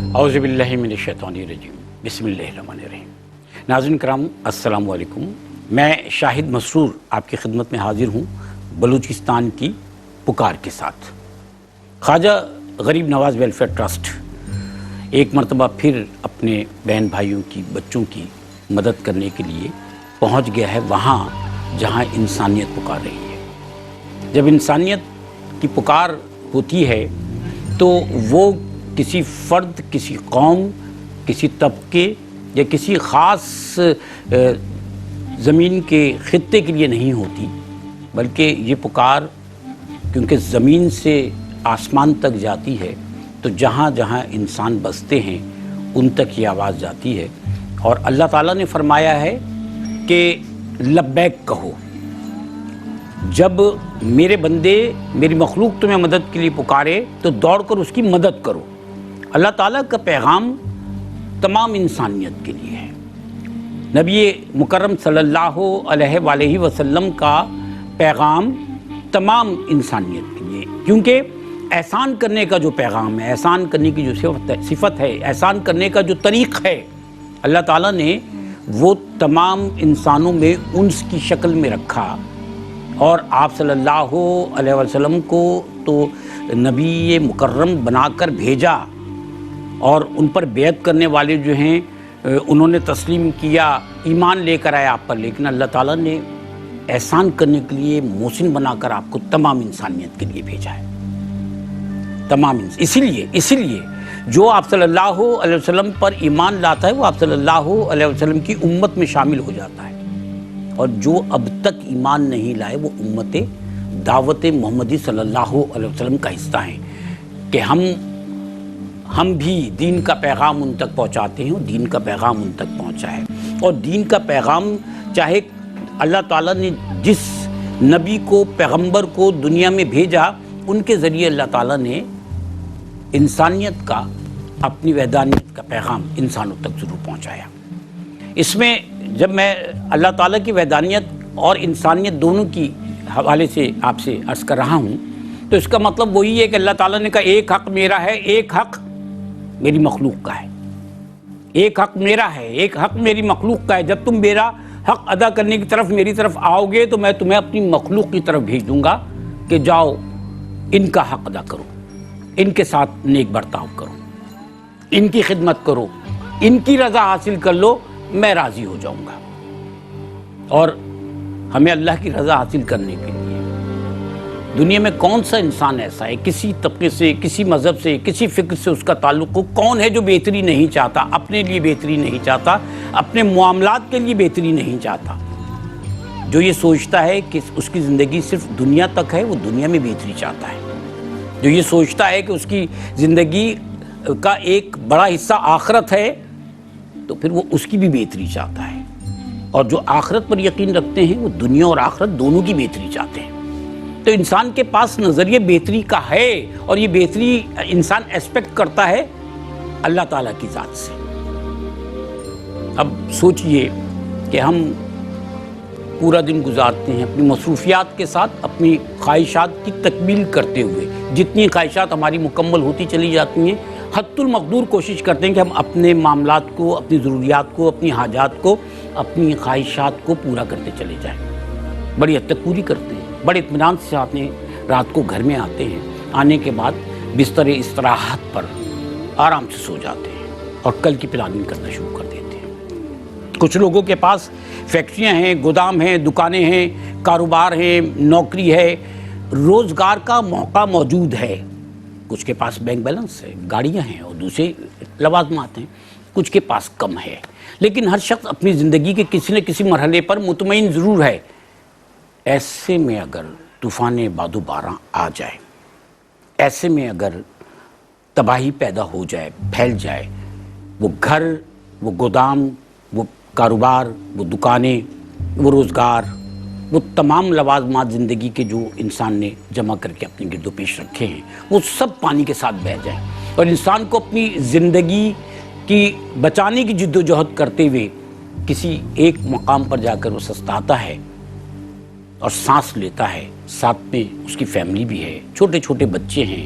اعوذ باللہ من الشیطان الرجیم بسم اللہ الرحمن الرحیم۔ ناظرین کرام السلام علیکم، میں شاہد مسرور آپ کی خدمت میں حاضر ہوں بلوچستان کی پکار کے ساتھ۔ خواجہ غریب نواز ویلفیئر ٹرسٹ ایک مرتبہ پھر اپنے بہن بھائیوں کی بچوں کی مدد کرنے کے لیے پہنچ گیا ہے وہاں جہاں انسانیت پکار رہی ہے۔ جب انسانیت کی پکار ہوتی ہے تو وہ کسی فرد، کسی قوم، کسی طبقے یا کسی خاص زمین کے خطے کے لیے نہیں ہوتی، بلکہ یہ پکار کیونکہ زمین سے آسمان تک جاتی ہے تو جہاں جہاں انسان بستے ہیں ان تک یہ آواز جاتی ہے، اور اللہ تعالیٰ نے فرمایا ہے کہ لبیک کہو۔ جب میرے بندے، میری مخلوق تمہیں مدد کے لیے پکارے تو دوڑ کر اس کی مدد کرو۔ اللہ تعالیٰ کا پیغام تمام انسانیت کے لیے ہے۔ نبی مکرم صلی اللہ علیہ وآلہ وسلم کا پیغام تمام انسانیت کے لیے، کیونکہ احسان کرنے کا جو پیغام ہے، احسان کرنے کی جو صفت ہے، احسان کرنے کا جو طریق ہے، اللہ تعالیٰ نے وہ تمام انسانوں میں انس کی شکل میں رکھا، اور آپ صلی اللہ علیہ وسلم کو تو نبی مکرم بنا کر بھیجا، اور ان پر بیعت کرنے والے جو ہیں انہوں نے تسلیم کیا، ایمان لے کر آئے آپ پر، لیکن اللہ تعالیٰ نے احسان کرنے کے لیے محسن بنا کر آپ کو تمام انسانیت کے لیے بھیجا ہے۔ تمام اسی لیے جو آپ صلی اللہ علیہ وسلم پر ایمان لاتا ہے وہ آپ صلی اللہ علیہ وسلم کی امت میں شامل ہو جاتا ہے، اور جو اب تک ایمان نہیں لائے وہ امت دعوت محمدی صلی اللہ علیہ وسلم کا حصہ ہیں، کہ ہم بھی دین کا پیغام ان تک پہنچاتے ہیں، اور دین کا پیغام ان تک پہنچا ہے۔ اور دین کا پیغام چاہے اللہ تعالیٰ نے جس نبی کو، پیغمبر کو دنیا میں بھیجا، ان کے ذریعے اللہ تعالیٰ نے انسانیت کا، اپنی وحدانیت کا پیغام انسانوں تک ضرور پہنچایا۔ اس میں جب میں اللہ تعالیٰ کی وحدانیت اور انسانیت دونوں کی حوالے سے آپ سے عرض کر رہا ہوں، تو اس کا مطلب وہی ہے کہ اللہ تعالیٰ نے کہا ایک حق میرا ہے، ایک حق میری مخلوق کا ہے۔ ایک حق میرا ہے، ایک حق میری مخلوق کا ہے۔ جب تم میرا حق ادا کرنے کی طرف میری طرف آؤ گے تو میں تمہیں اپنی مخلوق کی طرف بھیج دوں گا کہ جاؤ ان کا حق ادا کرو، ان کے ساتھ نیک برتاؤ کرو، ان کی خدمت کرو، ان کی رضا حاصل کر لو، میں راضی ہو جاؤں گا۔ اور ہمیں اللہ کی رضا حاصل کرنے کے لیے دنیا میں کون سا انسان ایسا ہے، کسی طبقے سے، کسی مذہب سے، کسی فکر سے اس کا تعلق ہو، کون ہے جو بہتری نہیں چاہتا، اپنے لیے بہتری نہیں چاہتا، اپنے معاملات کے لیے بہتری نہیں چاہتا؟ جو یہ سوچتا ہے کہ اس کی زندگی صرف دنیا تک ہے، وہ دنیا میں بہتری چاہتا ہے۔ جو یہ سوچتا ہے کہ اس کی زندگی کا ایک بڑا حصہ آخرت ہے، تو پھر وہ اس کی بھی بہتری چاہتا ہے۔ اور جو آخرت پر یقین رکھتے ہیں وہ دنیا اور آخرت دونوں کی بہتری چاہتے ہیں۔ تو انسان کے پاس نظریہ بہتری کا ہے، اور یہ بہتری انسان ایکسپیکٹ کرتا ہے اللہ تعالیٰ کی ذات سے۔ اب سوچئے کہ ہم پورا دن گزارتے ہیں اپنی مصروفیات کے ساتھ، اپنی خواہشات کی تکمیل کرتے ہوئے، جتنی خواہشات ہماری مکمل ہوتی چلی جاتی ہیں، حد المقدور کوشش کرتے ہیں کہ ہم اپنے معاملات کو، اپنی ضروریات کو، اپنی حاجات کو، اپنی خواہشات کو پورا کرتے چلے جائیں، بڑی حد تک پوری کرتے ہیں، بڑے اطمینان سے آتے ہیں، رات کو گھر میں آتے ہیں، آنے کے بعد بستر استراحت پر آرام سے سو جاتے ہیں اور کل کی پلاننگ کرنا شروع کر دیتے ہیں۔ کچھ لوگوں کے پاس فیکٹریاں ہیں، گودام ہیں، دکانیں ہیں، کاروبار ہیں، نوکری ہے، روزگار کا موقع موجود ہے، کچھ کے پاس بینک بیلنس ہے، گاڑیاں ہیں اور دوسرے لوازمات ہیں، کچھ کے پاس کم ہے، لیکن ہر شخص اپنی زندگی کے کسی نہ کسی مرحلے پر مطمئن ضرور ہے۔ ایسے میں اگر طوفان باد و باران آ جائے، ایسے میں اگر تباہی پیدا ہو جائے، پھیل جائے، وہ گھر، وہ گودام، وہ کاروبار، وہ دکانیں، وہ روزگار، وہ تمام لوازمات زندگی کے جو انسان نے جمع کر کے اپنے گرد و پیش رکھے ہیں، وہ سب پانی کے ساتھ بہہ جائیں، اور انسان کو اپنی زندگی کی بچانے کی جد و جہد کرتے ہوئے کسی ایک مقام پر جا کر وہ سستاتا ہے اور سانس لیتا ہے، ساتھ میں اس کی فیملی بھی ہے، چھوٹے چھوٹے بچے ہیں،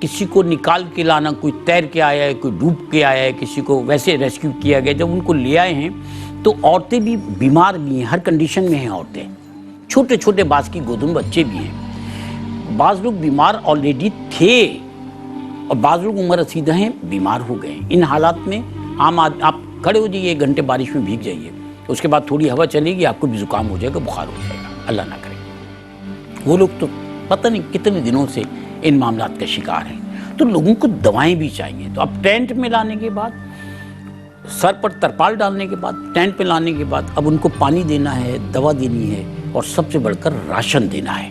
کسی کو نکال کے لانا، کوئی تیر کے آیا ہے، کوئی ڈوب کے آیا ہے، کسی کو ویسے ریسکیو کیا گیا، جب ان کو لے آئے ہیں تو عورتیں بھی بیمار بھی ہیں، ہر کنڈیشن میں ہیں عورتیں، چھوٹے چھوٹے بعض کی گودوں میں بچے بھی ہیں، بعض لوگ بیمار آلریڈی تھے اور بعض لوگ عمر رسیدہ ہیں بیمار ہو گئے ہیں۔ ان حالات میں آپ کھڑے ہو جائیے، 1 گھنٹے بارش میں بھیگ جائیے، اس کے بعد تھوڑی ہوا چلے گی، آپ کو بھی زکام ہو جائے گا، بخار ہو جائے گا، اللہ نہ کرے۔ وہ لوگ تو پتہ نہیں کتنے دنوں سے ان معاملات کا شکار ہیں، تو لوگوں کو دوائیں بھی چاہیے۔ تو اب ٹینٹ میں لانے کے بعد، سر پر ترپال ڈالنے کے بعد، ٹینٹ پہ لانے کے بعد اب ان کو پانی دینا ہے، دوا دینی ہے اور سب سے بڑھ کر راشن دینا ہے۔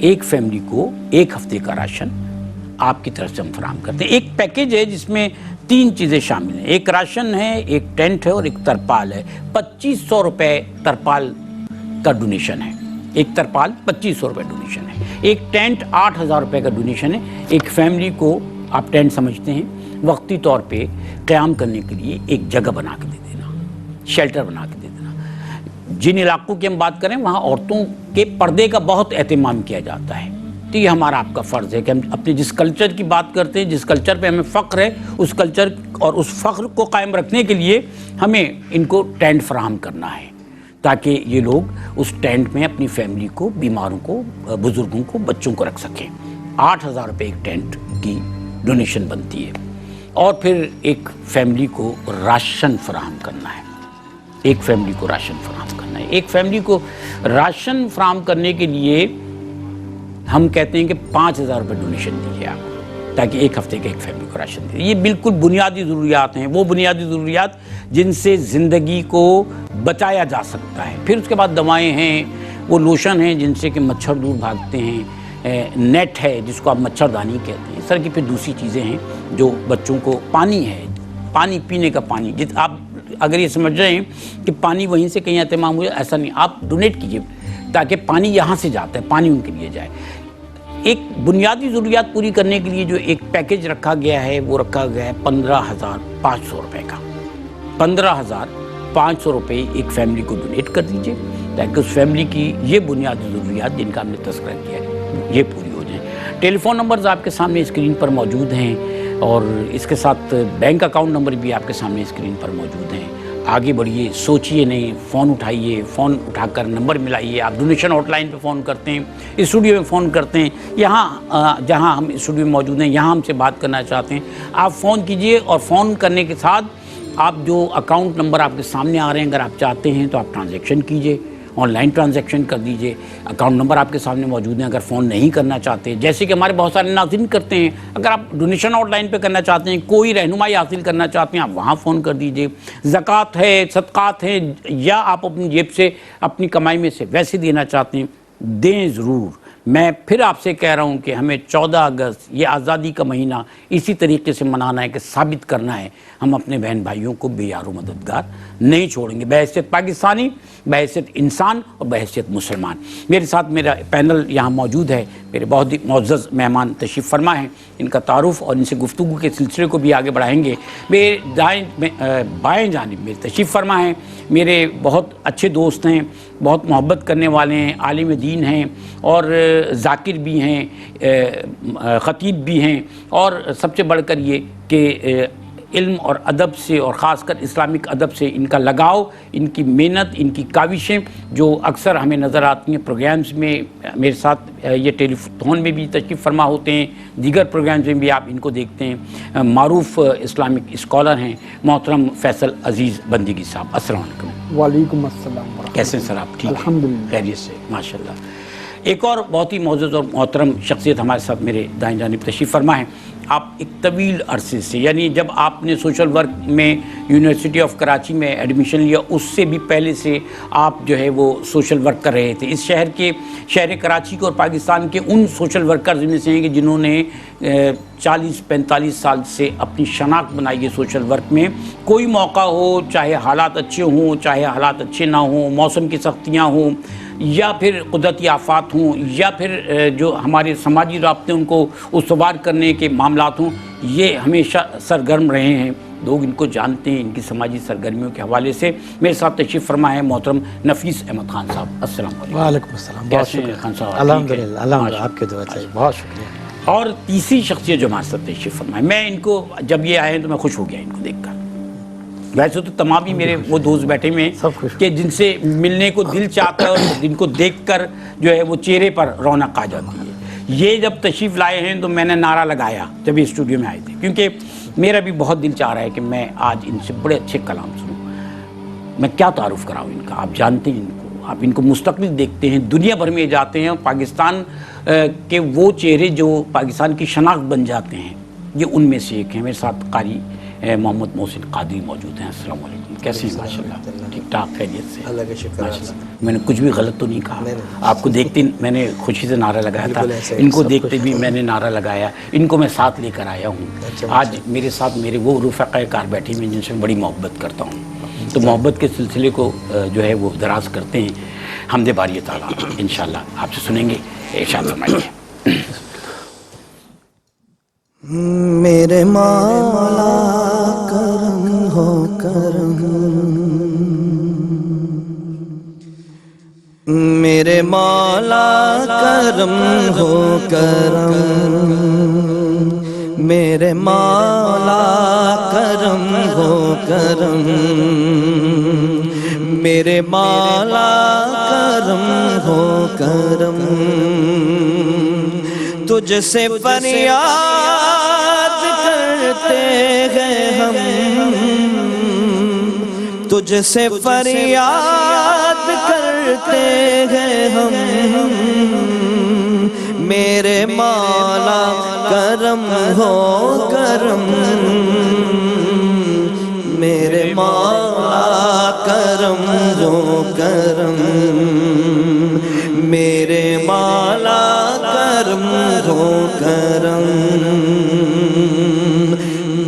ایک فیملی کو 1 ہفتے کا راشن آپ کی طرف سے ہم فراہم کرتے ہیں۔ ایک پیکیج ہے جس میں 3 چیزیں شامل ہیں، ایک راشن ہے، ایک ٹینٹ ہے اور ایک ترپال ہے۔ 2500 روپے ترپال کا ڈونیشن ہے، ایک ترپال 2500 روپے ڈونیشن ہے، ایک ٹینٹ 8000 روپے کا ڈونیشن ہے۔ ایک فیملی کو آپ ٹینٹ سمجھتے ہیں، وقتی طور پہ قیام کرنے کے لیے ایک جگہ بنا کے دے دینا، شیلٹر بنا کے دے دینا۔ جن علاقوں کی ہم بات کریں وہاں عورتوں کے پردے کا بہت اہتمام کیا جاتا ہے، تو یہ ہمارا آپ کا فرض ہے کہ ہم اپنے جس کلچر کی بات کرتے ہیں، جس کلچر پہ ہمیں فخر ہے، اس کلچر اور اس فخر کو قائم رکھنے کے لیے ہمیں ان کو ٹینٹ فراہم کرنا ہے، تاکہ یہ لوگ اس ٹینٹ میں اپنی فیملی کو، بیماروں کو، بزرگوں کو، بچوں کو رکھ سکیں۔ 8000 روپے ایک ٹینٹ کی ڈونیشن بنتی ہے، اور پھر ایک فیملی کو راشن فراہم کرنا ہے، ایک فیملی کو راشن فراہم کرنا ہے۔ ایک فیملی کو راشن فراہم کرنے کے لیے ہم کہتے ہیں کہ 5000 روپے ڈونیشن دیجیے آپ، تاکہ 1 ہفتے کے ایک فیملی کو راشن دیں۔ یہ بالکل بنیادی ضروریات ہیں، وہ بنیادی ضروریات جن سے زندگی کو بچایا جا سکتا ہے۔ پھر اس کے بعد دوائیں ہیں، وہ لوشن ہیں جن سے کہ مچھر دور بھاگتے ہیں، نیٹ ہے جس کو آپ مچھردانی کہتے ہیں، اس طرح کی پھر دوسری چیزیں ہیں جو بچوں کو، پانی ہے، پانی پینے کا پانی، آپ اگر یہ سمجھ رہے ہیں کہ پانی وہیں سے کہیں اہتمام ہو جائے، ایسا نہیں، آپ ڈونیٹ کیجیے تاکہ پانی یہاں سے جاتا ہے، پانی ان کے لیے جائے۔ ایک بنیادی ضروریات پوری کرنے کے لیے جو ایک پیکیج رکھا گیا ہے وہ رکھا گیا ہے 15500 روپے کا۔ 15500 روپے ایک فیملی کو ڈونیٹ کر دیجئے تاکہ اس فیملی کی یہ بنیادی ضروریات جن کا ہم نے تذکرہ کیا ہے یہ پوری ہو جائیں۔ ٹیلی فون نمبرز آپ کے سامنے اسکرین پر موجود ہیں، اور اس کے ساتھ بینک اکاؤنٹ نمبر بھی آپ کے سامنے اسکرین پر موجود ہیں۔ آگے بڑھیے، سوچئے نہیں، فون اٹھائیے، فون اٹھا کر نمبر ملائیے۔ آپ ڈونیشن ہاٹ لائن پہ فون کرتے ہیں، اسٹوڈیو میں فون کرتے ہیں، یہاں جہاں ہم اسٹوڈیو میں موجود ہیں یہاں ہم سے بات کرنا چاہتے ہیں، آپ فون کیجئے، اور فون کرنے کے ساتھ آپ جو اکاؤنٹ نمبر آپ کے سامنے آ رہے ہیں اگر آپ چاہتے ہیں تو آپ ٹرانزیکشن کیجئے، آن لائن ٹرانزیکشن کر دیجئے۔ اکاؤنٹ نمبر آپ کے سامنے موجود ہیں، اگر فون نہیں کرنا چاہتے، جیسے کہ ہمارے بہت سارے ناظرین کرتے ہیں، اگر آپ ڈونیشن آن لائن پہ کرنا چاہتے ہیں، کوئی رہنمائی حاصل کرنا چاہتے ہیں، آپ وہاں فون کر دیجئے۔ زکوٰۃ ہے، صدقات ہیں، یا آپ اپنی جیب سے، اپنی کمائی میں سے ویسے دینا چاہتے ہیں، دیں ضرور۔ میں پھر آپ سے کہہ رہا ہوں کہ ہمیں 14 اگست یہ آزادی کا مہینہ اسی طریقے سے منانا ہے کہ ثابت کرنا ہے ہم اپنے بہن بھائیوں کو بے یار و مددگار نہیں چھوڑیں گے، بحیثیت پاکستانی، بحیثیت انسان اور بحیثیت مسلمان۔ میرے ساتھ میرا پینل یہاں موجود ہے، میرے بہت ہی معزز مہمان تشریف فرما ہیں، ان کا تعارف اور ان سے گفتگو کے سلسلے کو بھی آگے بڑھائیں گے۔ میرے بائیں جانب میں تشریف فرما ہیں میرے بہت اچھے دوست ہیں، بہت محبت کرنے والے ہیں، عالم دین ہیں اور ذاکر بھی ہیں، خطیب بھی ہیں، اور سب سے بڑھ کر یہ کہ علم اور ادب سے اور خاص کر اسلامک ادب سے ان کا لگاؤ، ان کی محنت، ان کی کاوشیں جو اکثر ہمیں نظر آتی ہیں پروگرامز میں، میرے ساتھ یہ ٹیلی فون میں بھی تشریف فرما ہوتے ہیں، دیگر پروگرامز میں بھی آپ ان کو دیکھتے ہیں۔ معروف اسلامک اسکالر ہیں محترم فیصل عزیز بندگی صاحب، السلام علیکم۔ وعلیکم السلام۔ کیسے ہیں سر آپ؟ ٹھیک؟ الحمدللہ، خیریت سے، ماشاءاللہ۔ ایک اور بہت ہی معزز اور محترم شخصیت ہمارے ساتھ میرے دائیں جانب تشریف فرما ہیں۔ آپ ایک طویل عرصے سے، یعنی جب آپ نے سوشل ورک میں یونیورسٹی آف کراچی میں ایڈمیشن لیا اس سے بھی پہلے سے آپ جو ہے وہ سوشل ورک کر رہے تھے۔ اس شہر کراچی کے اور پاکستان کے ان سوشل ورکرز میں سے ہیں کہ جنہوں نے 40-45 سال سے اپنی شناخت بنائی ہے سوشل ورک میں۔ کوئی موقع ہو، چاہے حالات اچھے ہوں چاہے حالات اچھے نہ ہوں، موسم کی سختیاں ہوں یا پھر قدرتی آفات ہوں یا پھر جو ہمارے سماجی رابطے ان کو استوار کرنے کے معاملات ہوں، یہ ہمیشہ سرگرم رہے ہیں، لوگ ان کو جانتے ہیں ان کی سماجی سرگرمیوں کے حوالے سے۔ میرے ساتھ تشریف فرما ہے محترم نفیس احمد خان صاحب، السلام علیکم۔ وعلیکم السلام، بہت شکریہ خان صاحب؟ الحمدللہ، الحمدللہ، آپ کی دعا چاہیے، بہت شکریہ۔ اور تیسری شخصیت جو ہمارے ساتھ تشریف فرمائے، میں ان کو جب یہ آئے تو میں خوش ہو گیا ان کو دیکھ کر. ویسے تو تمام ہی میرے وہ دوست بیٹھے ہوئے ہیں کہ جن سے ملنے کو دل چاہتا ہے اور جن کو دیکھ کر جو ہے وہ چہرے پر رونق آ جاتی ہے. یہ جب تشریف لائے ہیں تو میں نے نعرہ لگایا جب یہ اسٹوڈیو میں آئے تھے، کیونکہ میرا بھی بہت دل چاہ رہا ہے کہ میں آج ان سے بڑے اچھے کلام سنوں. میں کیا تعارف کراؤں ان کا، آپ جانتے ہیں ان کو، آپ ان کو مستقبل دیکھتے ہیں، دنیا بھر میں جاتے ہیں اور پاکستان کے وہ چہرے جو پاکستان کی شناخت بن جاتے ہیں، یہ ان میں سے ایک ہیں. میرے ساتھ قاری محمد محسن قادری موجود ہیں. السلام علیکم، کیسے ہیں؟ ماشاءاللہ ٹھیک ٹھاک، خیریت سے؟ اللہ کا شکر ہے. میں نے کچھ بھی غلط تو نہیں کہا؟ آپ کو دیکھتے میں نے خوشی سے نعرہ لگایا تھا، ان کو دیکھتے بھی میں نے نعرہ لگایا، ان کو میں ساتھ لے کر آیا ہوں. آج میرے ساتھ میرے وہ رفقائے کار بیٹھے ہیں جن سے میں بڑی محبت کرتا ہوں، تو محبت کے سلسلے کو جو ہے وہ دراز کرتے ہیں. حمد باری تعالیٰ انشاءاللہ آپ سے سنیں گے. ارشاد فرمائیے. میرے مولا کرم ہو کرم، میرے مولا کرم ہو کرم، میرے مولا کرم ہو کرم، میرے مولا کرم ہو کرم. تجھ سے فریاد کرتے ہیں ہم، تجھ سے فریاد کرتے ہیں ہم، میرے مولا کرم ہو کرم، میرے مولا کرم ہو کرم، میرے مولا کرم ہو کرم.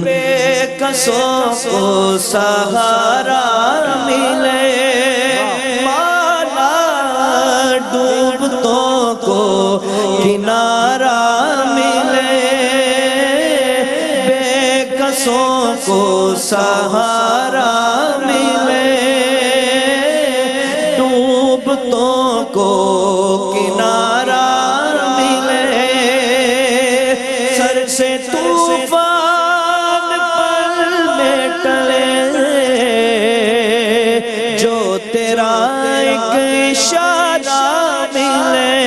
بے کسوں کو سہارا ملے مولا، ڈوبتوں کو کنارہ ملے، بے کسوں کو سہارا ملے، ڈوبتوں کو کنارہ ملے. سر سے طوفان پل میں ٹلے، جو تیرا ایک اشارہ ملے،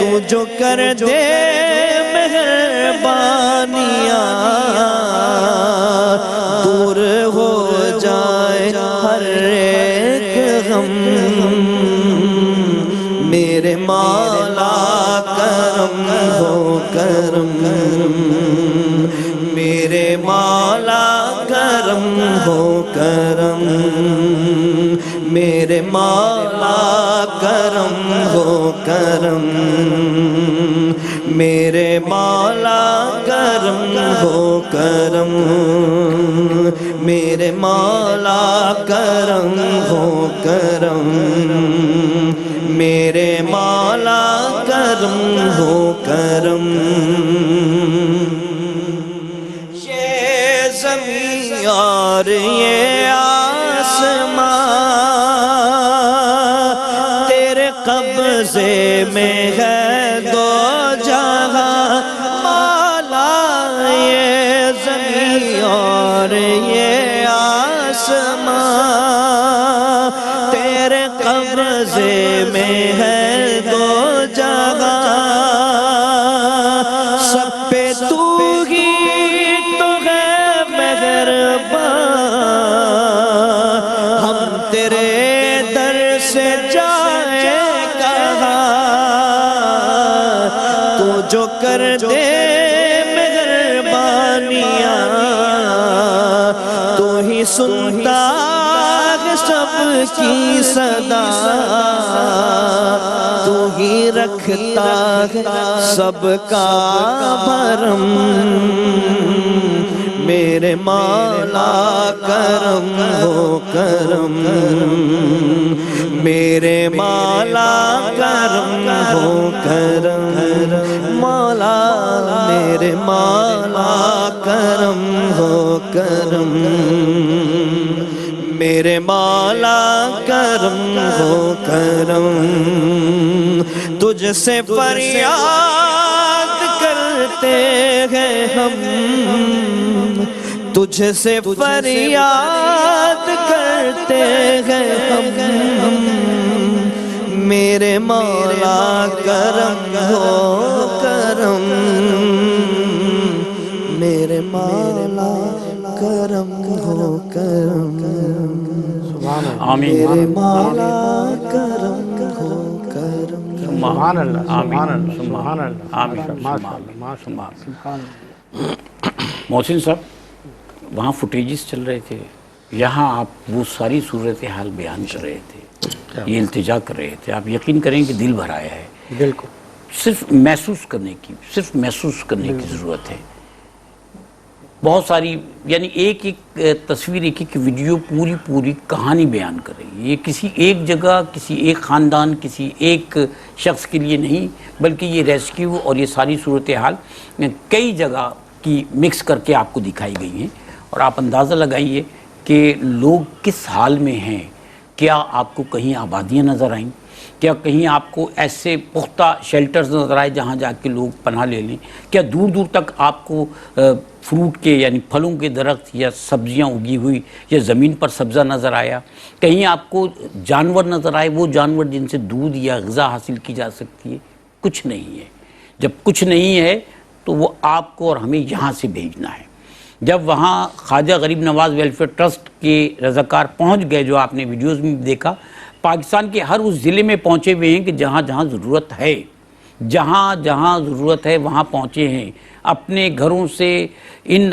تو جو کر دے مہربانیاں، دور ہو جائے ہر ایک غم. میرے مولا کرم ہو کرم، میرے مولا کرم ہو کرم، میرے مولا کرم ہو کرم، میرے مولا کرم ہو کرم، میرے مولا کرم ہو کرم، میرے مولا کرم ہو کرم. یہ زمین اور یہ آسمان تیرے قبضے میں ہے دو جہاں مولا. یہ زمین اور یہ آسمان تیرے قبضے میں ہے دو جہاں، سب پہ تو ہی تو ہے مہربان. ہم تیرے در سے جائے کہاں، تو جو کر دے مہربانیاں، تو ہی سنتا ہے سب کی صدا، تو ہی رکھتا ہے سب کا بھرم. میرے مولا کرم ہو کرم، میرے مولا کرم ہو کرم، مولا میرے مولا کرم ہو کرم، میرے مولا کرم ہو کرم. تجھ سے فریاد کرتے ہیں ہم، تجھ سے فریاد کرتے ہیں ہم، میرے مولا کرم ہو کرم، میرے مولا کرم ہو کرم، آمین میرے مولا کرم ہو کرم۔ سبحان اللہ، سبحان اللہ، آمین سبحان اللہ، آمین ماشاء اللہ، ماشاء اللہ، سبحان اللہ۔ محسن صاحب، وہاں فوٹیجز چل رہے تھے، یہاں آپ وہ ساری صورتحال بیان کر رہے تھے، یہ التجا کر رہے تھے، آپ یقین کریں کہ دل بھر آیا ہے۔ بالکل صرف محسوس کرنے کی ضرورت ہے۔ بہت ساری، یعنی ایک ایک تصویر، ایک ایک ویڈیو پوری کہانی بیان کر رہی ہے۔ یہ کسی ایک جگہ، کسی ایک خاندان، کسی ایک شخص کے لیے نہیں، بلکہ یہ ریسکیو اور یہ ساری صورتحال کئی جگہ کی مکس کر کے آپ کو دکھائی گئی ہیں، اور آپ اندازہ لگائیے کہ لوگ کس حال میں ہیں۔ کیا آپ کو کہیں آبادیاں نظر آئیں؟ کیا کہیں آپ کو ایسے پختہ شیلٹرز نظر آئے جہاں جا کے لوگ پناہ لے لیں؟ کیا دور دور تک آپ کو فروٹ کے یعنی پھلوں کے درخت یا سبزیاں اگی ہوئی یا زمین پر سبزہ نظر آیا؟ کہیں آپ کو جانور نظر آئے، وہ جانور جن سے دودھ یا غذا حاصل کی جا سکتی ہے؟ کچھ نہیں ہے۔ جب کچھ نہیں ہے تو وہ آپ کو اور ہمیں یہاں سے بھیجنا ہے۔ جب وہاں خواجہ غریب نواز ویلفیئر ٹرسٹ کے رضاکار پہنچ گئے، جو آپ نے ویڈیوز میں دیکھا، پاکستان کے ہر اس ضلع میں پہنچے ہوئے ہیں کہ جہاں جہاں ضرورت ہے، جہاں جہاں ضرورت ہے وہاں پہنچے ہیں۔ اپنے گھروں سے ان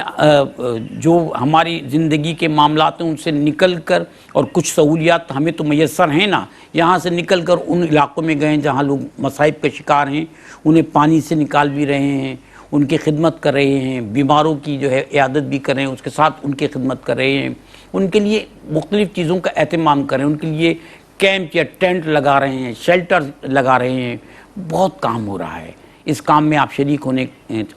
جو ہماری زندگی کے معاملات ہیں ان سے نکل کر، اور کچھ سہولیات ہمیں تو میسر ہیں نا، یہاں سے نکل کر ان علاقوں میں گئے جہاں لوگ مصائب کا شکار ہیں، انہیں پانی سے نکال بھی رہے ہیں، ان کی خدمت کر رہے ہیں، بیماروں کی جو ہے عیادت بھی کر رہے ہیں، اس کے ساتھ ان کی خدمت کر رہے ہیں، ان کے لیے مختلف چیزوں کا اہتمام کر رہے ہیں، ان کے لیے کیمپ یا ٹینٹ لگا رہے ہیں، شیلٹر لگا رہے ہیں۔ بہت کام ہو رہا ہے۔ اس کام میں آپ شریک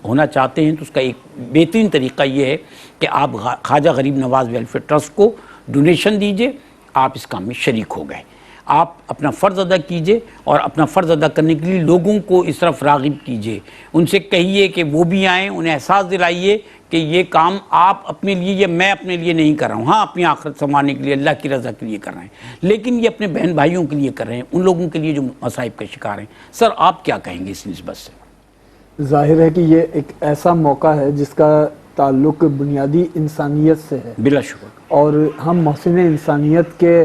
ہونا چاہتے ہیں تو اس کا ایک بہترین طریقہ یہ ہے کہ آپ خواجہ غریب نواز ویلفیئر ٹرسٹ کو ڈونیشن دیجئے۔ آپ اس کام میں شریک ہو گئے، آپ اپنا فرض ادا کیجئے، اور اپنا فرض ادا کرنے کے لیے لوگوں کو اس طرف راغب کیجئے۔ ان سے کہیے کہ وہ بھی آئیں، انہیں احساس دلائیے کہ یہ کام آپ اپنے لیے یا میں اپنے لیے نہیں کر رہا ہوں، ہاں اپنی آخرت سنوارنے کے لیے، اللہ کی رضا کے لیے کر رہے ہیں، لیکن یہ اپنے بہن بھائیوں کے لیے کر رہے ہیں، ان لوگوں کے لیے جو مصائب کا شکار ہیں۔ سر، آپ کیا کہیں گے اس نسبت سے؟ ظاہر ہے کہ یہ ایک ایسا موقع ہے جس کا تعلق بنیادی انسانیت سے ہے، بلا شبہ، اور ہم محسن انسانیت کے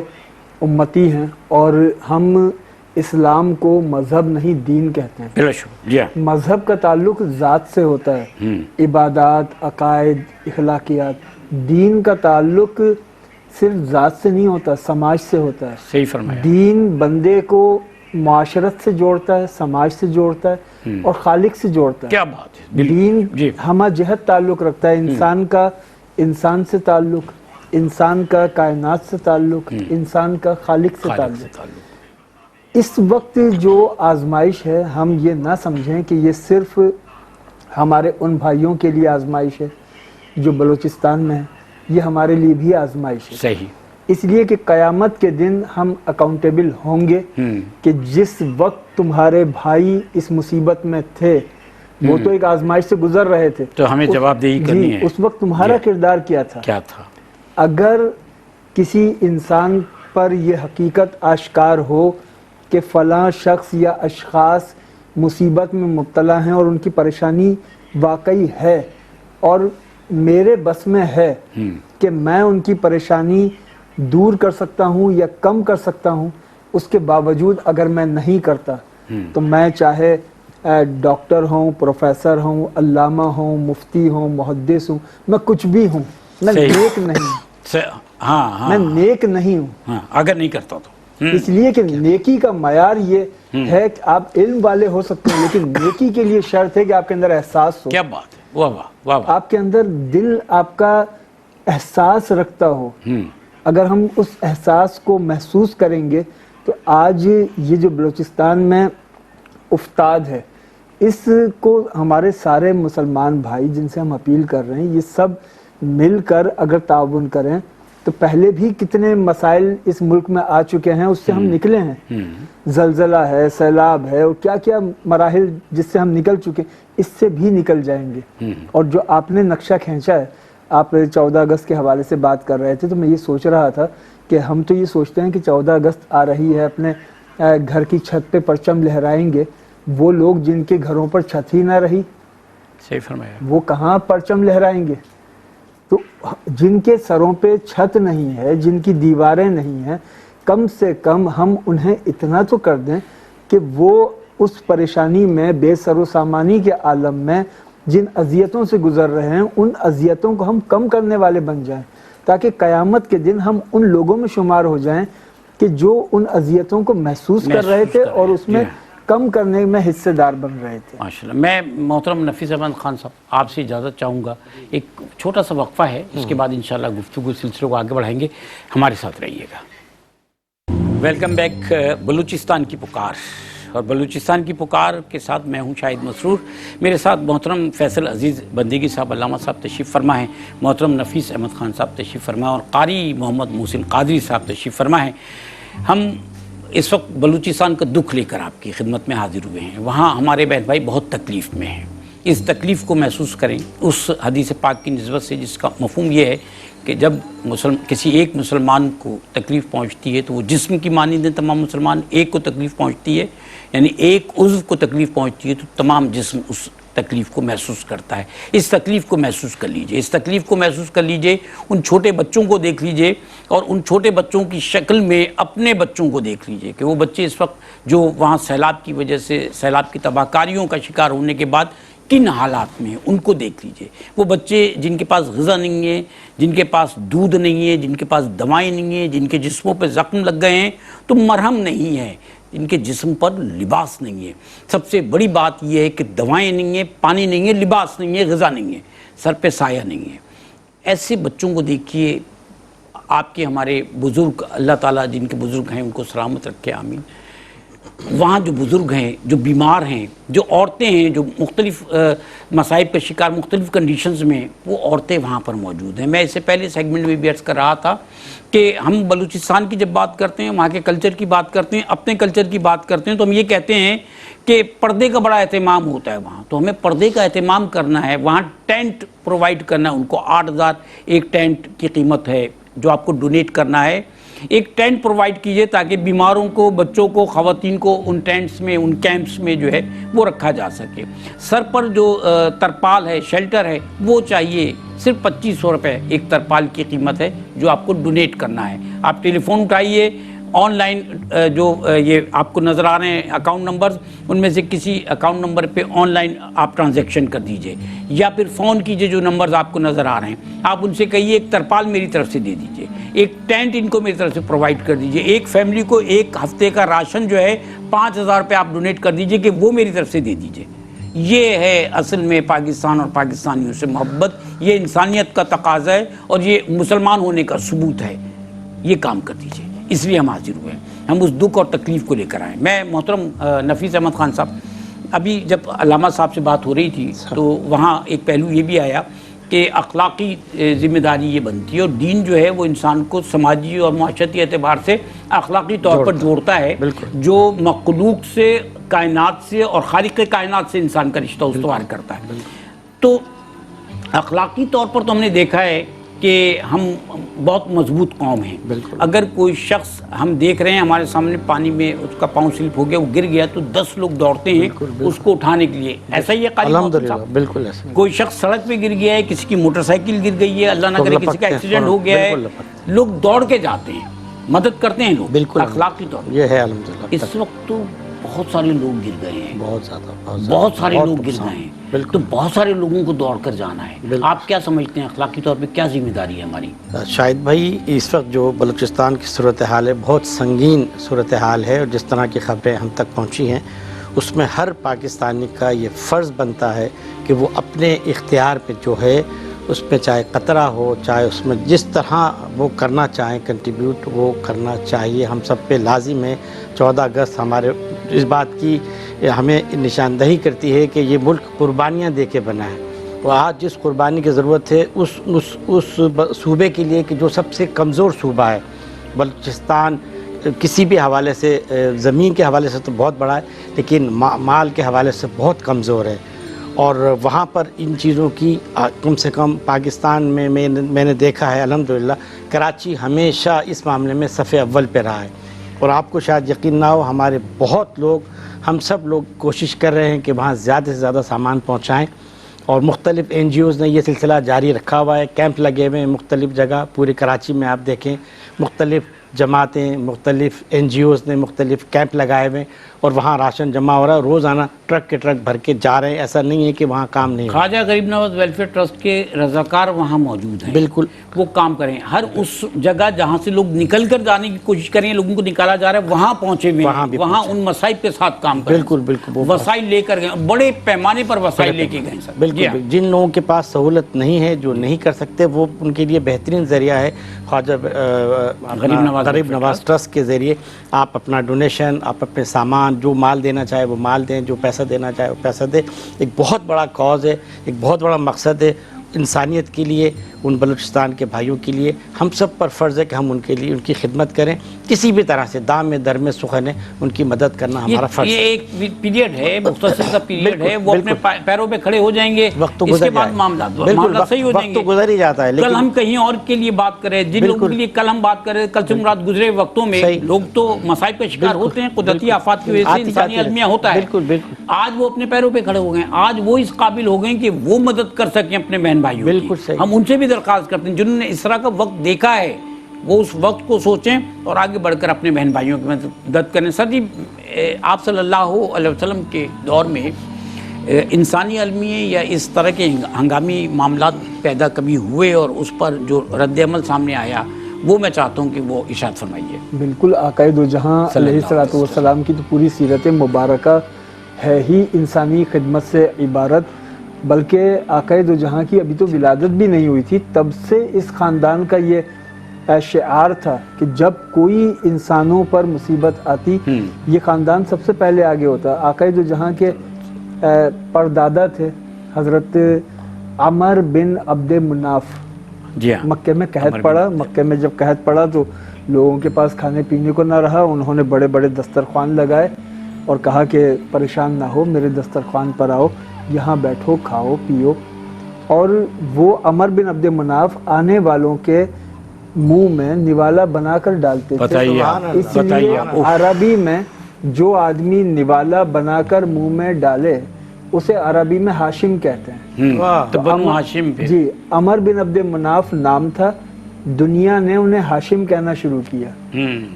امتی ہیں، اور ہم اسلام کو مذہب نہیں دین کہتے ہیں۔ بلا شبہ، جی ہاں، مذہب کا تعلق ذات سے ہوتا ہے، عبادات، عقائد، اخلاقیات۔ دین کا تعلق صرف ذات سے نہیں ہوتا، سماج سے ہوتا ہے۔ صحیح فرمایا۔ دین بندے کو معاشرت سے جوڑتا ہے، سماج سے جوڑتا ہے، اور خالق سے جوڑتا ہے۔ کیا بات ہے، دین جی، ہمہ جہت تعلق رکھتا ہے، انسان سے تعلق، انسان کا کائنات سے تعلق، انسان کا خالق سے تعلق۔ اس وقت جو آزمائش ہے، ہم یہ نہ سمجھیں کہ یہ صرف ہمارے ان بھائیوں کے لیے آزمائش ہے جو بلوچستان میں ہیں، یہ ہمارے لیے بھی آزمائش ہے۔ صحیح، اس لیے کہ قیامت کے دن ہم اکاؤنٹیبل ہوں گے کہ جس وقت تمہارے بھائی اس مصیبت میں تھے، وہ تو ایک آزمائش سے گزر رہے تھے، تو ہمیں جواب دہی کرنی ہے۔ اس وقت تمہارا کردار کیا تھا؟ کیا تھا؟ اگر کسی انسان پر یہ حقیقت آشکار ہو کہ فلاں شخص یا اشخاص مصیبت میں مبتلا ہیں اور ان کی پریشانی واقعی ہے، اور میرے بس میں ہے کہ میں ان کی پریشانی دور کر سکتا ہوں یا کم کر سکتا ہوں، اس کے باوجود اگر میں نہیں کرتا تو میں چاہے ڈاکٹر ہوں، پروفیسر ہوں، علامہ ہوں، مفتی ہوں، محدث ہوں، میں کچھ بھی ہوں، میں نیک نہیں ہوں۔ میں نیک نہیں ہوں، اگر نہیں کرتا تو اس لیے کہ نیکی کا معیار یہ ہے کہ آپ علم والے ہو سکتے ہیں، لیکن نیکی کے لیے شرط ہے کہ آپ کے اندر احساس ہو۔ کیا بات ہے، واہ واہ واہ واہ، آپ کے اندر دل آپ کا احساس رکھتا ہو۔ اگر ہم اس احساس کو محسوس کریں گے تو آج یہ جو بلوچستان میں افتاد ہے، اس کو ہمارے سارے مسلمان بھائی جن سے ہم اپیل کر رہے ہیں، یہ سب مل کر اگر تعاون کریں تو پہلے بھی کتنے مسائل اس ملک میں آ چکے ہیں، اس سے ہم نکلے ہیں، زلزلہ ہے، سیلاب ہے، اور کیا کیا مراحل جس سے ہم نکل چکے، اس سے بھی نکل جائیں گے۔ اور جو آپ نے نقشہ کھینچا ہے، آپ 14 اگست کے حوالے سے بات کر رہے تھے، تو میں یہ سوچ رہا تھا کہ ہم تو یہ سوچتے ہیں کہ 14 اگست آ رہی ہے، اپنے گھر کی چھت پہ پرچم لہرائیں گے، وہ لوگ جن کے گھروں پر چھت ہی نہ رہی، صحیح فرمایا، وہ کہاں پرچم لہرائیں گے؟ تو جن کے سروں پہ چھت نہیں ہے، جن کی دیواریں نہیں ہیں، کم سے کم ہم انہیں اتنا تو کر دیں کہ وہ اس پریشانی میں، بے سر و سامانی کے عالم میں جن اذیتوں سے گزر رہے ہیں، ان اذیتوں کو ہم کم کرنے والے بن جائیں، تاکہ قیامت کے دن ہم ان لوگوں میں شمار ہو جائیں کہ جو ان اذیتوں کو محسوس کر رہے تھے اور اس میں کم کرنے میں حصے دار بن رہے تھے۔ ماشاءاللہ۔ میں محترم نفیس احمد خان صاحب آپ سے اجازت چاہوں گا، ایک چھوٹا سا وقفہ ہے، اس کے بعد انشاءاللہ گفتگو سلسلے کو آگے بڑھائیں گے، ہمارے ساتھ رہیے گا۔ Welcome back. بلوچستان کی پکار، اور بلوچستان کی پکار کے ساتھ میں ہوں شاہد مسرور، میرے ساتھ محترم فیصل عزیز بندیگی صاحب علامہ صاحب تشریف فرما ہیں، محترم نفیس احمد خان صاحب تشریف فرما، اور قاری محمد محسن قادری صاحب تشریف فرما ہیں۔ ہم اس وقت بلوچستان کا دکھ لے کر آپ کی خدمت میں حاضر ہوئے ہیں۔ وہاں ہمارے بہن بھائی بہت تکلیف میں ہیں، اس تکلیف کو محسوس کریں اس حدیث پاک کی نسبت سے جس کا مفہوم یہ ہے کہ جب کسی ایک مسلمان کو تکلیف پہنچتی ہے تو وہ جسم کی مانند ہے، تمام مسلمان ایک کو تکلیف پہنچتی ہے، یعنی ایک عضو کو تکلیف پہنچتی ہے تو تمام جسم اس تکلیف کو محسوس کرتا ہے۔ اس تکلیف کو محسوس کر لیجئے، اس تکلیف کو محسوس کر لیجئے، ان چھوٹے بچوں کو دیکھ لیجئے، اور ان چھوٹے بچوں کی شکل میں اپنے بچوں کو دیکھ لیجئے کہ وہ بچے اس وقت جو وہاں سیلاب کی وجہ سے، سیلاب کی تباہ کاریوں کا شکار ہونے کے بعد کن حالات میں ہیں، ان کو دیکھ لیجئے۔ وہ بچے جن کے پاس غذا نہیں ہے، جن کے پاس دودھ نہیں ہے، جن کے پاس دوائیں نہیں ہیں، جن کے جسموں پہ زخم لگ گئے ہیں تو مرہم نہیں ہے، ان کے جسم پر لباس نہیں ہے۔ سب سے بڑی بات یہ ہے کہ دوائیں نہیں ہیں، پانی نہیں ہے، لباس نہیں ہے، غذا نہیں ہے، سر پہ سایہ نہیں ہے۔ ایسے بچوں کو دیکھیے، آپ کے ہمارے بزرگ، اللہ تعالیٰ جن کے بزرگ ہیں ان کو سلامت رکھے، آمین۔ وہاں جو بزرگ ہیں، جو بیمار ہیں، جو عورتیں ہیں جو مختلف مصائب کا شکار مختلف کنڈیشنز میں، وہ عورتیں وہاں پر موجود ہیں۔ میں اس سے پہلے سیگمنٹ میں بھی عرض کر رہا تھا کہ ہم بلوچستان کی جب بات کرتے ہیں، وہاں کے کلچر کی بات کرتے ہیں، اپنے کلچر کی بات کرتے ہیں، تو ہم یہ کہتے ہیں کہ پردے کا بڑا اہتمام ہوتا ہے وہاں، تو ہمیں پردے کا اہتمام کرنا ہے۔ وہاں ٹینٹ پرووائڈ کرنا ہے ان کو، 8,000 ایک ٹینٹ کی قیمت ہے جو آپ کو ڈونیٹ کرنا ہے۔ ایک ٹینٹ پرووائڈ کیجئے تاکہ بیماروں کو، بچوں کو، خواتین کو ان ٹینٹس میں، ان کیمپس میں جو ہے وہ رکھا جا سکے۔ سر پر جو ترپال ہے، شیلٹر ہے، وہ چاہیے، صرف 2500 روپے ایک ترپال کی قیمت ہے جو آپ کو ڈونیٹ کرنا ہے۔ آپ ٹیلی فون اٹھائیے، آن لائن جو یہ آپ کو نظر آ رہے ہیں اکاؤنٹ نمبرز، ان میں سے کسی اکاؤنٹ نمبر پہ آن لائن آپ ٹرانزیکشن کر دیجئے، یا پھر فون کیجئے جو نمبرز آپ کو نظر آ رہے ہیں، آپ ان سے کہیے ایک ترپال میری طرف سے دے دیجئے، ایک ٹینٹ ان کو میری طرف سے پرووائڈ کر دیجئے، ایک فیملی کو ایک ہفتے کا راشن جو ہے 5,000 روپے آپ ڈونیٹ کر دیجئے کہ وہ میری طرف سے دے دیجئے۔ یہ ہے اصل میں پاکستان اور پاکستانیوں سے محبت، یہ انسانیت کا تقاضا ہے اور یہ مسلمان ہونے کا ثبوت ہے۔ یہ کام کر دیجئے، اس لیے ہم حاضر ہوئے ہیں، ہم اس دکھ اور تکلیف کو لے کر آئے۔ میں محترم نفیس احمد خان صاحب، ابھی جب علامہ صاحب سے بات ہو رہی تھی تو وہاں ایک پہلو یہ بھی آیا کہ اخلاقی ذمہ داری یہ بنتی ہے، اور دین جو ہے وہ انسان کو سماجی اور معاشرتی اعتبار سے اخلاقی طور پر جوڑتا ہے، جو مخلوق سے، کائنات سے اور خالق کائنات سے انسان کا رشتہ استوار کرتا ہے۔ تو اخلاقی طور پر تو ہم نے دیکھا ہے کہ ہم بہت مضبوط قوم ہیں۔ اگر کوئی شخص ہم دیکھ رہے ہیں ہمارے سامنے پانی میں اس کا پاؤں سلپ ہو گیا، وہ گر گیا، تو 10 لوگ دوڑتے ہیں اس کو اٹھانے کے لیے، ایسا ہی ہے قاری محمد صاحب؟ بالکل ایسا۔ کوئی شخص سڑک پہ گر گیا ہے، کسی کی موٹر سائیکل گر گئی ہے، اللہ نہ کرے کسی کا ایکسیڈنٹ ہو گیا ہے، لوگ دوڑ کے جاتے ہیں، مدد کرتے ہیں لوگ، بالکل اخلاقی طور پر۔ یہ ہے الحمدللہ۔ اس وقت تو بہت سارے لوگ گر گئے ہیں، بہت زیادہ، بہت سارے لوگ گر گئے ہیں، تو بہت سارے لوگوں کو دوڑ کر جانا ہے۔ آپ کیا سمجھتے ہیں اخلاقی طور پہ کیا ذمہ داری ہے ہماری؟ شاہد بھائی، اس وقت جو بلوچستان کی صورتحال ہے بہت سنگین صورتحال ہے، اور جس طرح کی خبریں ہم تک پہنچی ہیں اس میں ہر پاکستانی کا یہ فرض بنتا ہے کہ وہ اپنے اختیار پہ جو ہے اس پہ چاہے قطرہ ہو، چاہے اس میں جس طرح وہ کرنا چاہیں کنٹریبیوٹ وہ کرنا چاہیے۔ ہم سب پہ لازم ہے۔ 14 اگست ہمارے اس بات کی ہمیں نشاندہی کرتی ہے کہ یہ ملک قربانیاں دے کے بنا ہے، وہ آج جس قربانی کی ضرورت ہے اس صوبے کے لیے کہ جو سب سے کمزور صوبہ ہے، بلوچستان کسی بھی حوالے سے، زمین کے حوالے سے تو بہت بڑا ہے لیکن مال کے حوالے سے بہت کمزور ہے، اور وہاں پر ان چیزوں کی کم سے کم پاکستان میں میں نے دیکھا ہے الحمدللہ کراچی ہمیشہ اس معاملے میں صف اول پہ رہا ہے، اور آپ کو شاید یقین نہ ہو ہمارے بہت لوگ، ہم سب لوگ کوشش کر رہے ہیں کہ وہاں زیادہ سے زیادہ سامان پہنچائیں، اور مختلف این جی اوز نے یہ سلسلہ جاری رکھا ہوا ہے، کیمپ لگے ہوئے ہیں مختلف جگہ پورے کراچی میں، آپ دیکھیں مختلف جماعتیں، مختلف این جی اوز نے مختلف کیمپ لگائے ہوئے ہیں، اور وہاں راشن جمع ہو رہا ہے، روزانہ ٹرک کے ٹرک بھر کے جا رہے ہیں، ایسا نہیں ہے کہ وہاں کام نہیں ہو رہا۔ خواجہ غریب نواز ویلفیئر ٹرسٹ کے رضاکار وہاں موجود ہیں، بالکل وہ کام کریں، ہر اس جگہ جہاں سے لوگ نکل کر جانے کی کوشش کریں، لوگوں کو نکالا جا رہا ہے وہاں پہنچے ہوئے ہیں، وہاں ان مسائب کے ساتھ کام کریں، بالکل بالکل وسائل لے کر گئے، بڑے پیمانے پر وسائل لے کے گئے سر۔ بالکل جن لوگوں کے پاس سہولت نہیں ہے، جو نہیں کر سکتے، وہ ان کے لیے بہترین ذریعہ ہے خواجہ غریب نواز ٹرسٹ کے ذریعے آپ اپنا ڈونیشن، آپ اپنے سامان، جو مال دینا چاہے وہ مال دیں، جو پیسہ دینا چاہے وہ پیسہ دیں۔ ایک بہت بڑا کاز ہے، ایک بہت بڑا مقصد ہے انسانیت کے لیے، ان بلوچستان کے بھائیوں کے لیے۔ ہم سب پر فرض ہے کہ ہم ان کے لیے ان کی خدمت کریں، کسی بھی طرح سے دام میں در میں سخن ہے، ان کی مدد کرنا ہمارا فرض ہے۔ یہ ایک پیریڈ ہے، مختصر سا پیریڈ ہے، وہ اپنے پیروں پہ کھڑے ہو جائیں گے، وقت تو اس گزر کے بعد جائے گا۔ معاملات صحیح ہو جائیں وقت گے۔ تو گزر ہی جاتا ہے، کل ہم کہیں اور کے لیے بات کریں، جن لوگوں کے لیے کل ہم بات کریں، کل سے مراد گزرے وقتوں میں لوگ تو مصائب کا شکار ہوتے ہیں، قدرتی آفات کی وجہ سے انسانی المیہ ہوتا ہے۔ آج وہ اپنے پیروں پہ کھڑے ہو گئے ہیں، آج وہ اس قابل ہو گئے ہیں کہ وہ مدد کر سکیں اپنے بہن بھائیوں کی۔ ہم ان سے بھی درخواست کرتے ہیں جنہوں نے اس طرح کا وقت دیکھا ہے، وہ اس وقت کو سوچیں اور آگے بڑھ کر اپنے بہن بھائیوں کی مدد کریں۔ سر جی، آپ صلی اللہ علیہ وسلم کے دور میں انسانی المیے یا اس طرح کے ہنگامی معاملات پیدا کبھی ہوئے اور اس پر جو رد عمل سامنے آیا، وہ میں چاہتا ہوں کہ وہ ارشاد فرمائیے۔ بالکل، آقائے دو جہاں علیہ السلام کی تو پوری سیرت مبارکہ ہے ہی انسانی خدمت سے عبارت، بلکہ آقائے دو جہاں کی ابھی تو ولادت بھی نہیں ہوئی تھی، تب سے اس خاندان کا یہ شعار تھا کہ جب کوئی انسانوں پر مصیبت آتی یہ خاندان سب سے پہلے آگے ہوتا۔ آقائے دو جہاں کے پردادا تھے حضرت عمر بن عبد مناف، مکے میں قحط پڑا، مکے میں جب قحط پڑا تو لوگوں کے پاس کھانے پینے کو نہ رہا، انہوں نے بڑے بڑے دسترخوان لگائے اور کہا کہ پریشان نہ ہو، میرے دسترخوان پر آؤ، یہاں بیٹھو، کھاؤ پیو، اور وہ عمر بن عبد مناف آنے والوں کے منہ میں نوالا بنا کر ڈالتے تھے۔ اس لیے عربی میں جو آدمی نوالا بنا کر منہ میں ڈالے اسے عربی میں ہاشم کہتے ہیں۔ تو بنو ہاشم پہ جی، عمر بن عبد مناف نام تھا، دنیا نے انہیں ہاشم کہنا شروع کیا،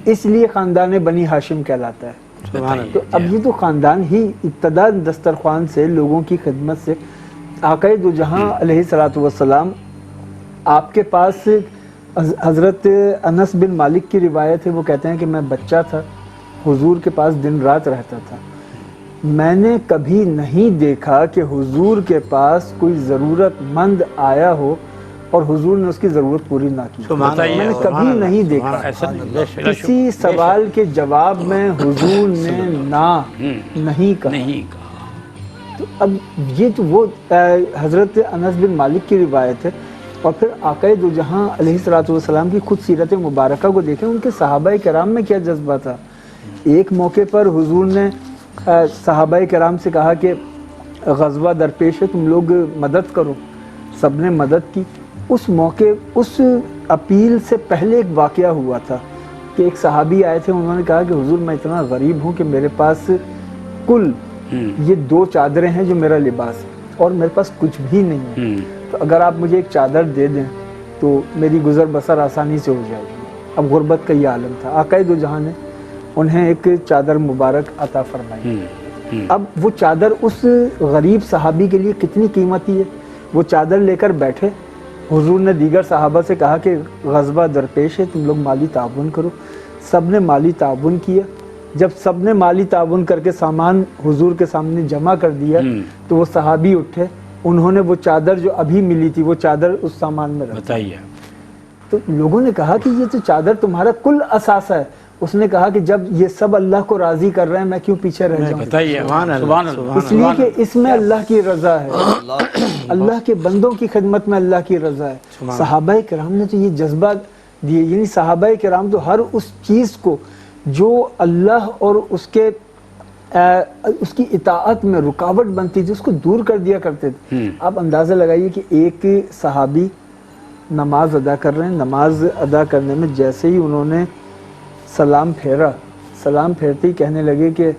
اس لیے خاندان بنی ہاشم کہلاتا ہے۔ تو اب یہ تو خاندان ہی ابتدا دسترخوان سے لوگوں کی خدمت سے۔ آقائے دو جہاں علیہ الصلوۃ والسلام، آپ کے پاس حضرت انس بن مالک کی روایت ہے، وہ کہتے ہیں کہ میں بچہ تھا، حضور کے پاس دن رات رہتا تھا، میں نے کبھی نہیں دیکھا کہ حضور کے پاس کوئی ضرورت مند آیا ہو اور حضور نے اس کی ضرورت پوری نہ کی۔ میں نے کبھی نہیں دیکھا کسی سوال کے جواب میں حضور نے نہ نہیں کہا۔ تو اب یہ تو وہ حضرت انس بن مالک کی روایت ہے، اور پھر آقائے دو جہاں علیہ الصلوۃ والسلام کی خود سیرت مبارکہ کو دیکھیں، ان کے صحابہ کرام میں کیا جذبہ تھا۔ ایک موقع پر حضور نے صحابہ کرام سے کہا کہ غزوہ درپیش ہے، تم لوگ مدد کرو، سب نے مدد کی۔ اس موقع، اس اپیل سے پہلے ایک واقعہ ہوا تھا کہ ایک صحابی آئے تھے، انہوں نے کہا کہ حضور میں اتنا غریب ہوں کہ میرے پاس کل یہ 2 چادریں ہیں جو میرا لباس ہے اور میرے پاس کچھ بھی نہیں ہے، تو اگر آپ مجھے ایک چادر دے دیں تو میری گزر بسر آسانی سے ہو جائے گی۔ اب غربت کا یہ عالم تھا، آقائے دو جہاں نے انہیں ایک چادر مبارک عطا فرمائی۔ اب وہ چادر اس غریب صحابی کے لیے کتنی قیمتی ہے، وہ چادر لے کر بیٹھے، حضور نے دیگر صحابہ سے کہا کہ غزوہ درپیش ہے، تم لوگ مالی تعاون کرو۔ سب نے مالی تعاون کیا، جب سب نے مالی تعاون کر کے سامان حضور کے سامنے جمع کر دیا تو وہ صحابی اٹھے، انہوں نے وہ چادر جو ابھی ملی تھی وہ چادر اس سامان میں رکھ دی۔ تو لوگوں نے کہا کہ یہ تو چادر تمہارا کل اثاثہ ہے، اس نے کہا کہ جب یہ سب اللہ کو راضی کر رہے ہیں میں کیوں پیچھے رہ جاؤں؟ بتائیے، سبحان اللہ، اس لیے کہ اس میں اللہ کی رضا ہے، اللہ کے بندوں کی خدمت میں اللہ کی رضا ہے۔ صحابہ کرام نے تو یہ جذبہ دیے، یعنی صحابہ کرام تو ہر اس چیز کو جو اللہ اور اس کی اطاعت میں رکاوٹ بنتی تھی اس کو دور کر دیا کرتے تھے۔ آپ اندازہ لگائیے کہ ایک صحابی نماز ادا کر رہے ہیں، نماز ادا کرنے میں جیسے ہی انہوں نے سلام پھیرا، سلام پھیرتے ہی کہنے لگے کہ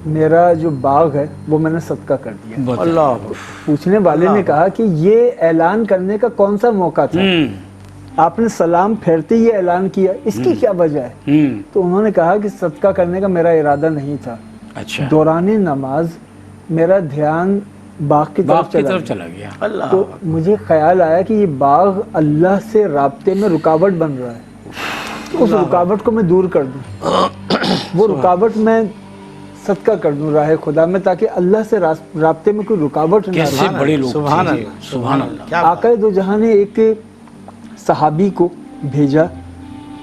میرا جو باغ ہے وہ میں نے صدقہ کر دیا۔ اللہ، پوچھنے والے نے کہا کہ یہ اعلان کرنے کا کون سا موقع تھا؟ آپ نے سلام پھیرتے یہ اعلان کیا، اس کی کیا وجہ ہے؟ تو انہوں نے کہا کہ صدقہ کرنے کا میرا ارادہ نہیں تھا، اچھا، دوران نماز میرا دھیان باغ کی طرف چلا گیا۔ تو مجھے خیال آیا کہ یہ باغ اللہ سے رابطے میں رکاوٹ بن رہا ہے، اس رکاوٹ کو میں دور کر دوں، وہ رکاوٹ میں صدقہ کر دوں راہ خدا میں، تاکہ اللہ سے رابطے میں کوئی رکاوٹ نہ کیسے رہے۔ بڑے لوگ، سبحان اللہ، سبحان اللہ۔ آقا دو جہاں نے ایک صحابی کو بھیجا،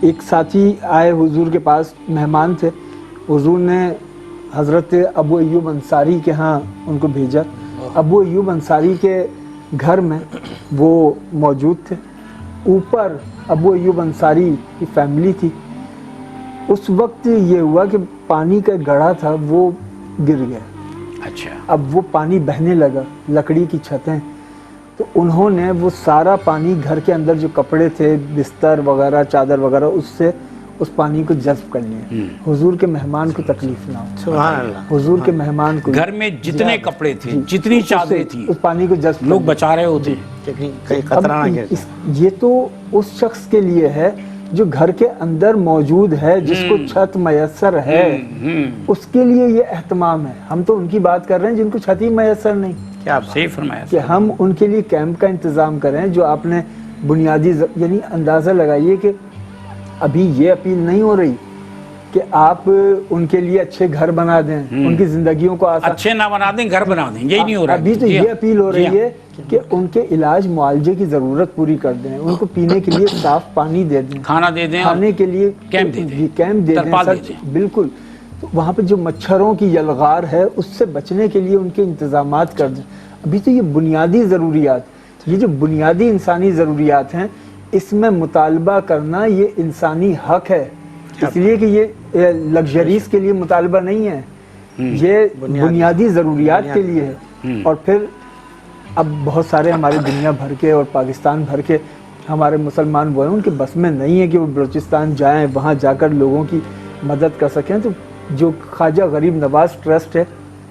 ایک ساتھی آئے حضور کے پاس، مہمان تھے، حضور نے حضرت ابو ایوب انصاری کے ہاں ان کو بھیجا۔ ابو ایوب انصاری کے گھر میں وہ موجود تھے، اوپر ابو ایوب انصاری کی فیملی تھی۔ اس وقت یہ ہوا کہ پانی کا گڑھا تھا وہ گر گیا، اچھا، اب وہ پانی بہنے لگا، لکڑی کی چھتیں، تو انہوں نے وہ سارا پانی گھر کے اندر جو کپڑے تھے، بستر وغیرہ، چادر وغیرہ، اس سے اس پانی کو جذب کر لیا، حضور کے مہمان کو تکلیف نہ ہو۔ سبحان اللہ، حضور کے مہمان کو گھر میں جتنے کپڑے تھے، جتنی چادریں تھیں، اس پانی کو جذب لوگ بچا رہے ہوتے کہ کہیں قطرہ نہ گر اب یہ تو اس شخص کے لیے ہے جو گھر کے اندر موجود ہے، جس کو چھت میسر ہے، اس کے لیے یہ اہتمام ہے۔ ہم تو ان کی بات کر رہے ہیں جن کو چھت ہی میسر نہیں، کیا صحیح فرمایا۔ کہ ہم ان کے لیے کیمپ کا انتظام کریں، جو آپ نے بنیادی یعنی اندازہ لگائیے کہ ابھی یہ اپیل نہیں ہو رہی کہ آپ ان کے لیے اچھے گھر بنا دیں، ان کی زندگیوں کو آسان، اچھے نہ بنا دیں، گھر بنا دیں، یہی نہیں ہو رہا۔ ابھی تو یہ اپیل ہو رہی ہے کہ ان کے علاج معالجے کی ضرورت پوری کر دیں، ان کو پینے کے لیے صاف پانی دے دیں، کھانا دے دیں، کھانے کے لیے کیمپ دے دیں، کیمپ دے ترپال دیں، دے دیں۔ بالکل۔ تو وہاں پہ جو مچھروں کی یلغار ہے اس سے بچنے کے لیے ان کے انتظامات کر دیں۔ ابھی تو یہ بنیادی ضروریات، یہ جو بنیادی انسانی ضروریات ہیں، اس میں مطالبہ کرنا یہ انسانی حق ہے، اس لیے کہ یہ لگژریز کے لیے مطالبہ نہیں ہے، یہ بنیادی ضروریات کے لیے ہے۔ اور پھر اب بہت سارے ہمارے دنیا بھر کے اور پاکستان بھر کے ہمارے مسلمان وہ ہیں، ان کے بس میں نہیں ہے کہ وہ بلوچستان جائیں، وہاں جا کر لوگوں کی مدد کر سکیں۔ تو جو خواجہ غریب نواز ٹرسٹ ہے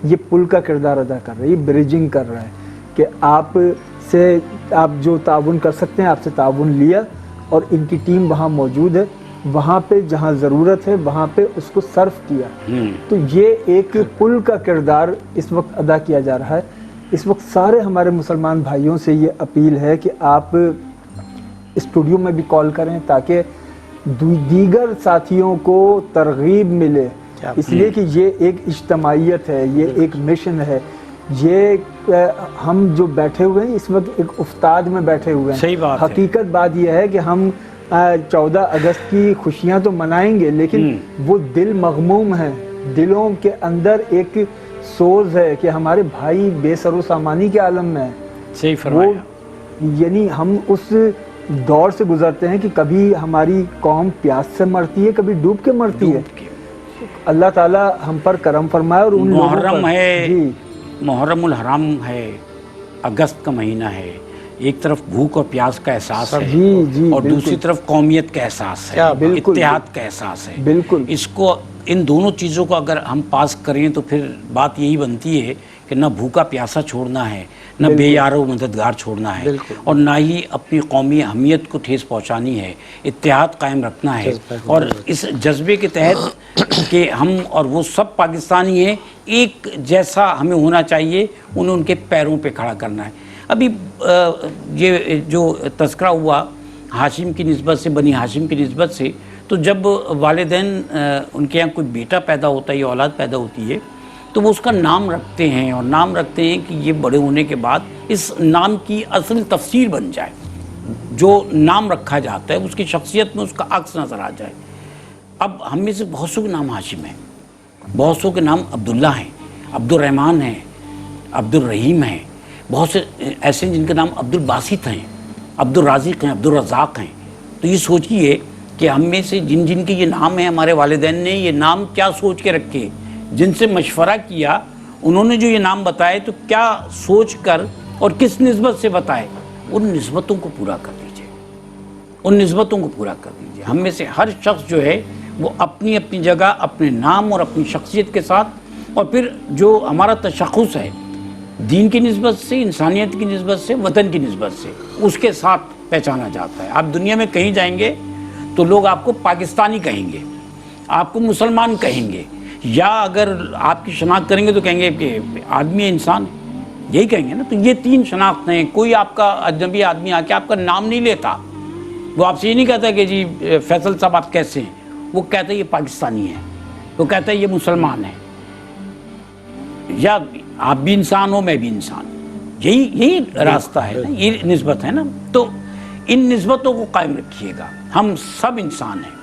یہ پل کا کردار ادا کر رہا ہے، یہ بریجنگ کر رہا ہے کہ آپ جو تعاون کر سکتے ہیں آپ سے تعاون لیا، اور ان کی ٹیم وہاں موجود ہے، وہاں پہ جہاں ضرورت ہے وہاں پہ اس کو صرف کیا۔ تو یہ ایک پل کا کردار اس وقت ادا کیا جا رہا ہے۔ اس وقت سارے ہمارے مسلمان بھائیوں سے یہ اپیل ہے کہ آپ اسٹوڈیو میں بھی کال کریں تاکہ دیگر ساتھیوں کو ترغیب ملے، اس لیے کہ یہ ایک اجتماعیت ہے، یہ ایک مشن ہے۔ یہ ہم جو بیٹھے ہوئے ہیں اس وقت ایک افتاد میں بیٹھے ہوئے ہیں۔ صحیح بات ہے۔ حقیقت بات یہ ہے کہ ہم 14 اگست کی خوشیاں تو منائیں گے، لیکن وہ دل مغموم ہیں، دلوں کے اندر ایک سوز ہے کہ ہمارے بھائی بے سر و سامانی کے عالم میں ہیں۔ صحیح فرمایا۔ یعنی ہم اس دور سے گزرتے ہیں کہ کبھی ہماری قوم پیاس سے مرتی ہے، کبھی ڈوب کے مرتی ہے۔ اللہ تعالیٰ ہم پر کرم فرمائے، اور ان لوگوں پر محرم ہے، محرم الحرام ہے، اگست کا مہینہ ہے، ایک طرف بھوک اور پیاس کا احساس ہے، اور دوسری طرف قومیت کا احساس ہے، اتحاد کا احساس ہے۔ بالکل، اس کو، ان دونوں چیزوں کو اگر ہم پاس کریں تو پھر بات یہی بنتی ہے کہ نہ بھوکا پیاسا چھوڑنا ہے، نہ بے یار و مددگار چھوڑنا ہے، اور نہ ہی اپنی قومی اہمیت کو ٹھیس پہنچانی ہے، اتحاد قائم رکھنا ہے۔ اور اس جذبے کے تحت کہ ہم اور وہ سب پاکستانی ہیں، ایک جیسا ہمیں ہونا چاہیے، انہیں ان کے پیروں پہ کھڑا کرنا ہے۔ ابھی یہ جو تذکرہ ہوا ہاشم کی نسبت سے، بنی ہاشم کی نسبت سے، تو جب والدین ان کے یہاں کوئی بیٹا پیدا ہوتا ہے یا اولاد پیدا ہوتی ہے تو وہ اس کا نام رکھتے ہیں، اور نام رکھتے ہیں کہ یہ بڑے ہونے کے بعد اس نام کی اصل تفسیر بن جائے، جو نام رکھا جاتا ہے اس کی شخصیت میں اس کا عکس نظر آ جائے۔ اب ہم میں سے بہت سو کے نام ہاشم ہیں، بہت سو کے نام عبداللہ ہیں، عبد الرحمن ہیں، عبد الرحیم ہیں، بہت سے ایسے ہیں جن کے نام عبد الباسط ہیں، عبد الرازق ہیں، عبد الرزاق ہیں۔ تو یہ سوچئے کہ ہم میں سے جن جن کے یہ نام ہیں، ہمارے والدین نے یہ نام کیا سوچ کے رکھے، جن سے مشورہ کیا انہوں نے جو یہ نام بتائے تو کیا سوچ کر اور کس نسبت سے بتائے، ان نسبتوں کو پورا کر دیجئے، ان نسبتوں کو پورا کر دیجئے۔ ہم میں سے ہر شخص جو ہے وہ اپنی اپنی جگہ اپنے نام اور اپنی شخصیت کے ساتھ، اور پھر جو ہمارا تشخص ہے دین کی نسبت سے، انسانیت کی نسبت سے، وطن کی نسبت سے، اس کے ساتھ پہچانا جاتا ہے۔ آپ دنیا میں کہیں جائیں گے تو لوگ آپ کو پاکستانی کہیں گے، آپ کو مسلمان کہیں گے، یا اگر آپ کی شناخت کریں گے تو کہیں گے کہ آدمی ہے، انسان ہے، یہی کہیں گے نا۔ تو یہ تین شناختیں ہیں۔ کوئی آپ کا اجنبی آدمی آ کے آپ کا نام نہیں لیتا، وہ آپ سے یہ نہیں کہتا کہ جی فیصل صاحب آپ کیسے ہیں، وہ کہتا ہے یہ پاکستانی ہے، وہ کہتا ہے یہ مسلمان ہے، یا آپ بھی انسان ہو میں بھی انسان ہوں۔ یہی راستہ ہے نا، یہ نسبت ہے نا۔ تو ان نسبتوں کو قائم رکھیے گا۔ ہم سب انسان ہیں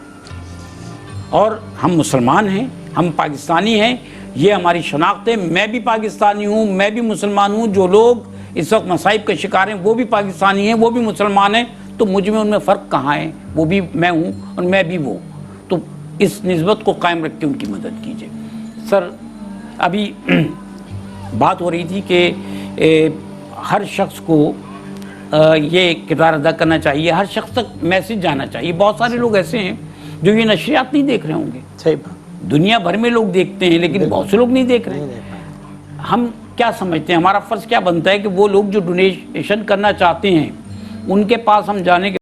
اور ہم مسلمان ہیں، ہم پاکستانی ہیں، یہ ہماری شناخت ہے۔ میں بھی پاکستانی ہوں، میں بھی مسلمان ہوں۔ جو لوگ اس وقت مصائب کا شکار ہیں وہ بھی پاکستانی ہیں، وہ بھی مسلمان ہیں، تو مجھ میں ان میں فرق کہاں ہے؟ وہ بھی میں ہوں اور میں بھی وہ۔ تو اس نسبت کو قائم رکھ کے ان کی مدد کیجیے۔ سر ابھی بات ہو رہی تھی کہ ہر شخص کو یہ کردار ادا کرنا چاہیے، ہر شخص تک میسج جانا چاہیے۔ بہت سارے لوگ ایسے ہیں جو یہ نشریات نہیں دیکھ رہے ہوں گے، صحیح بات، دنیا بھر میں لوگ دیکھتے ہیں لیکن بہت سے لوگ نہیں دیکھ رہے ہیں۔ ہم کیا سمجھتے ہیں، ہمارا فرض کیا بنتا ہے کہ وہ لوگ جو ڈونیشن کرنا چاہتے ہیں ان کے پاس ہم جانے کے